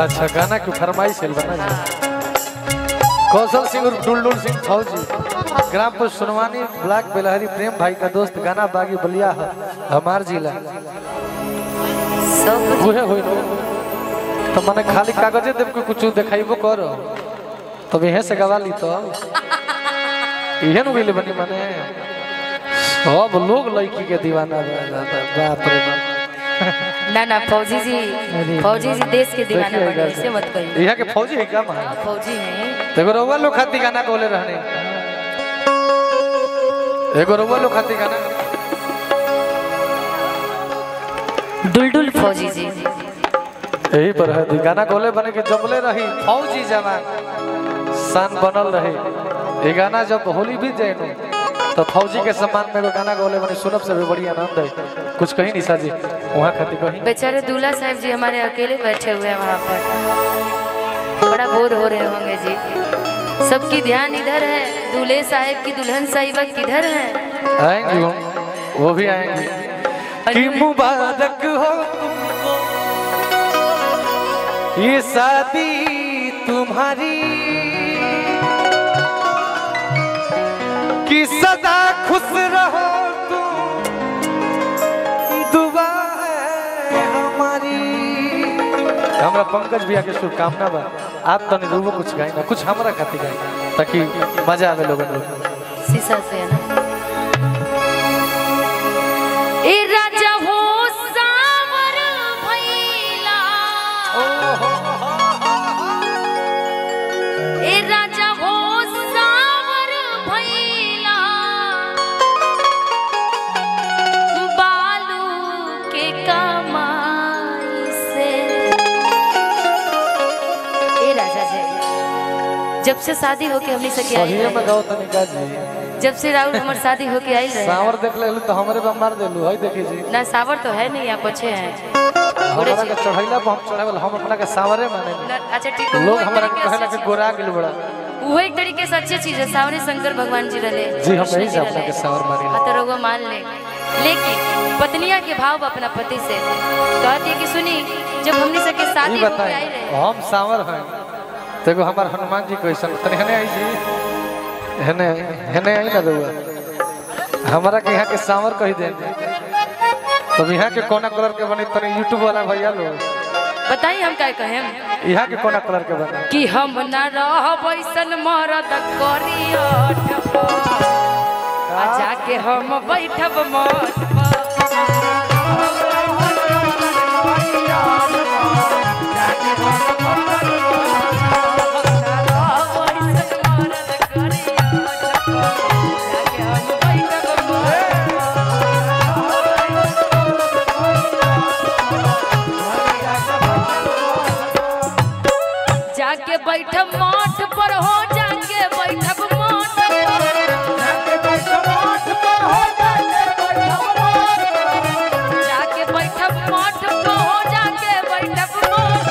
अच्छा गाना की फरमाइश है बना कौशल सिंह और डुलडुल सिंह फौजी ग्राम पोस्ट सुनवानी ब्लॉक बेलहरी प्रेम भाई का दोस्त गाना बागी बलिया हमार जिला तो मैंने खाली कागजे देव को कुछ दिखाइबो करो तब यहीं से गवा ली तो यह नु बनी मैंने सब लोग लड़की के दीवाना बाप रे बाप ना फौजी जी देश के दीवाना बने ऐसे मत कहिए। यहाँ के फौजी है क्या मां? फौजी हैं। देखो रउआ लोग खाती गाना बोले रहने एगो रउआ लोग खाती गाना डुलडुल फौजी जी यही पर है गाना गोले बने के जबले रही फौजी जवान शान बनल रहे ये गाना जब होली भी जाए तो फौजी के सम्मान में गाना गोले बने सुनब से भी बड़ी आनंद है कुछ कहीं निशा जी वहाँ खाती कहीं बेचारे दूल्हा साहब जी हमारे अकेले बैठे हुए हैं वहाँ पर बड़ा बोर हो रहे होंगे जी सबकी ध्यान इधर है दूल्हे साहब की दुल्हन साहिबा किधर है आएंगे वो भी आएंगे कि मुबारक हो ये शादी तुम्हारी कि सदा खुश रहो तुम दुआ है हमारी हमरा पंकज भैया के शुभकामना बा आप तो नहीं कुछ गाई ना कुछ हमरा खाती गाई ताकि मजा आवे लोगन को शीशा से ना ए राजा हो सावर भैला ए राजा हो सावर भैला बालू के कमाई से ए राजा जी जब से शादी होके हमनी सके आई सही में गाओ तनिका जी जब से राहुल हमार शादी होके आई रहे सावर देख ले तो हमरे पे मार देलु हई देखी जी ना सावर तो है नहीं आप अच्छे हैं हमरा के चढ़ैला पे हम चढ़ावल हम अपना के सावरे माने अच्छा ठीक है लोग हमरा के कहला के गोरा गेल बड़ा वो एक तरीके से अच्छी चीज है सावरे शंकर भगवान जी रहे जी हम यही से अपना के सावर मारी तो रोगो मान ले लेकिन पत्नियां के भाव अपना पति से कहती है कि सुनी जब हमने सके शादी होके आई रहे हम सावर हैं देखो हमार हनुमान जी कैसन तने हने आई जी हने हने आई ना दुआ हमारा के यहाँ के सावर कह दे तो यहाँ के कोना कलर के बने तने यूट्यूब वाला भैया लोग बताइए हम क्या कहें यहाँ के कोना कलर के बने कि हम ना रहब ऐसन मरद करिया जाके हम बैठब मठ जाके बैठब मठ पर हो जाके बैठब मठ जाके बैठब मठ पर हो जाके बैठब मठ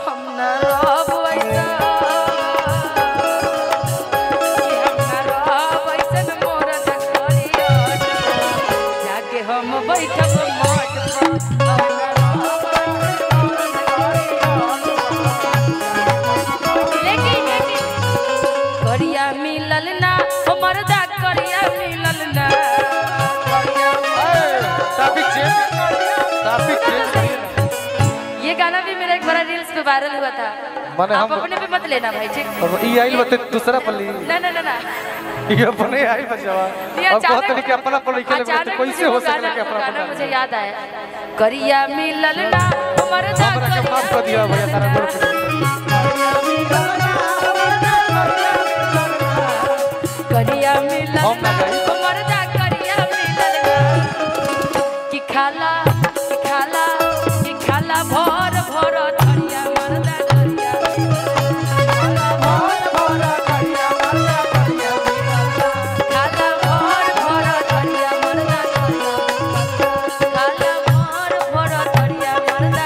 हम न रहब ऐसा कि हम न रहब ऐसन मोरद करिया जाके हम बैठब मठ पर करिया मिलल ना मर्दा करिया मिलल ना ये गाना भी मेरा एक बड़ा रील्स पे वायरल हुआ था आप अपने पे मत लेना भाई ठीक ये आई बते दूसरा पल्ली ना ना ना ना ये अपने आई बचवा अब बहुत तरीके अपना पर लिखे ले कैसे हो सके कि अपना गाना मुझे याद आया करिया मिलल ना मर्दा के माफ कर दिया भैया तारा करिया मिलल मर्दा करिया मिलल कि खाला भर भर धरिया मर्दा करिया खाला भर भर धरिया मर्दा करिया खाला भर भर धरिया मर्दा करिया खाला भर भर धरिया मर्दा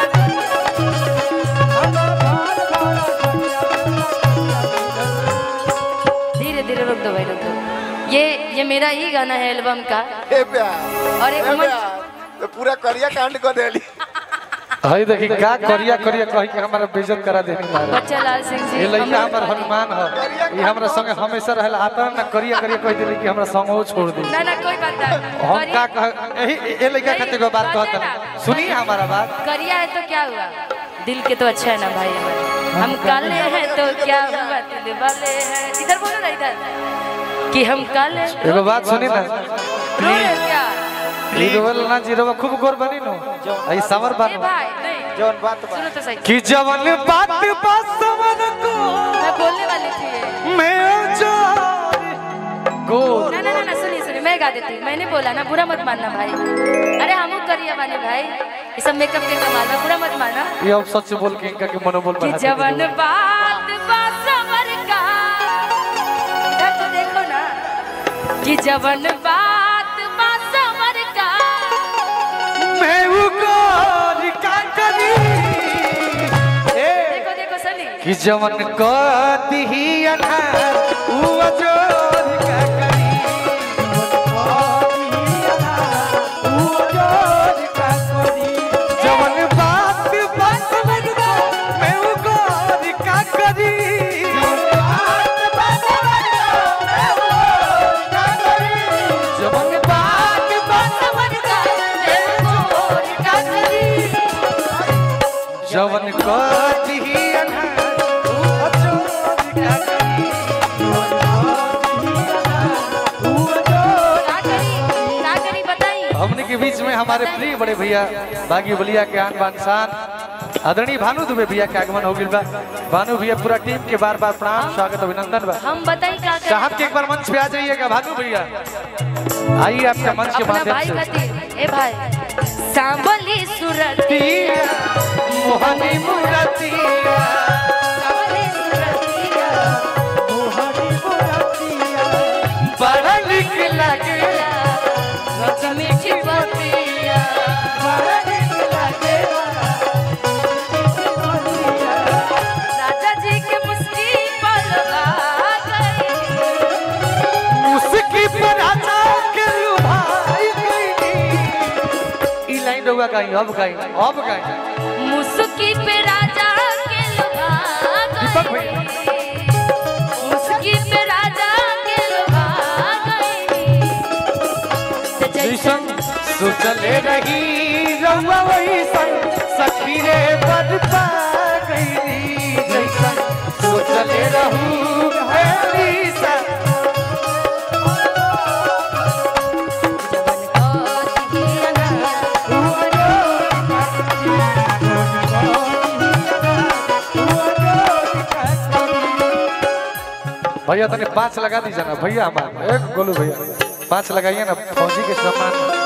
धीरे धीरे रुक दो भाई रुक दो ये मेरा ही गाना है एल्बम का और एक तो पूरा करिया कांड को देली हई देखी का करिया करिया कह के हमारा बेइज्जत करा देनी मारे। बच्चा लाल सिंह जी ये लइका हमर हनुमान ह। ये हमरा संगे हमेशा रहला आता ना करिया करिया कह देली कि हमरा संग वो छोड़ दी। ना ना कोई बात नहीं। हम का कह यही ये लइका खातिर को बात कहत सुनिए हमारा बात। करिया है तो क्या हुआ, दिल के तो अच्छा है ना भाई हमारे। हम काले हैं तो क्या हुआ, दिल वाले हैं। इधर बोलो ना, इधर कि हम काले। एगो बात सुनी ना, रो रहे हो क्या? लीगोल ना जीरो खूब गोर बनी नो आई समर ए बानो भाई नहीं, जौन बात सुनो तो सही। कि जवन बात बस समन को मैं बोलने वाली थी ये। मैं जो गो ना ना ना ना, सुनिए सुनिए, मैं गा देती हूँ। मैंने बोला ना, बुरा मत मानना भाई। अरे हम करिया वाले भाई, ये सब मेकअप के कमाल है, बुरा मत माना। ये अब सच बोल के इनका के मनोबल कि बढ़ा जवन बात बासवर का, इधर तो देखो ना, कि जवन बात बासवर का, मैं वो गोर का करी देखो देखो सनी, कि जवन को दिही अनहार वो जोर का करी जवन बात बस मन को मैं वो गोर का करी जवन बात बस मन का जवन को दिही अनहार वो जोर का करी ना करी बताइए। हमने के बीच में हमारे प्रिय बड़े भैया बागी बलिया के आन बान शान आदरणीय भानु दुबे भैया के आगमन हो गइल बा। भानु भैया पूरा टीम के बार बार प्रणाम स्वागत अभिनंदन बा। हम बताई का चाहत के एक बार मंच पे आ जाइएगा भानु भैया, आइए आपके मंच के अपना माध्यम भाई से। खातिर। ए भाई सांबली सुरतिया, मोहनी मुरतिया सांबली सुरतिया, बड़ा निक लगे मीठी बतिया, राजा जी के मुस्की पर लगा गई, मुस्की पर आजा के लुभाई गई। ई लाइन रहुआ गाई अब गाई मुस्की पे राजा के लगा दीपक गई, भैया। मुस्की पे राजा के लगा गई। जैसन सोचले रही रहुआ वैसन सखी रे बरपा गई जैसन सोचले रहू हरीसा भैया तने 5 लगा दीजिए ना भैया, हमारे एक गोलू भैया 5 लगाइए ना फौजी के सम्मान।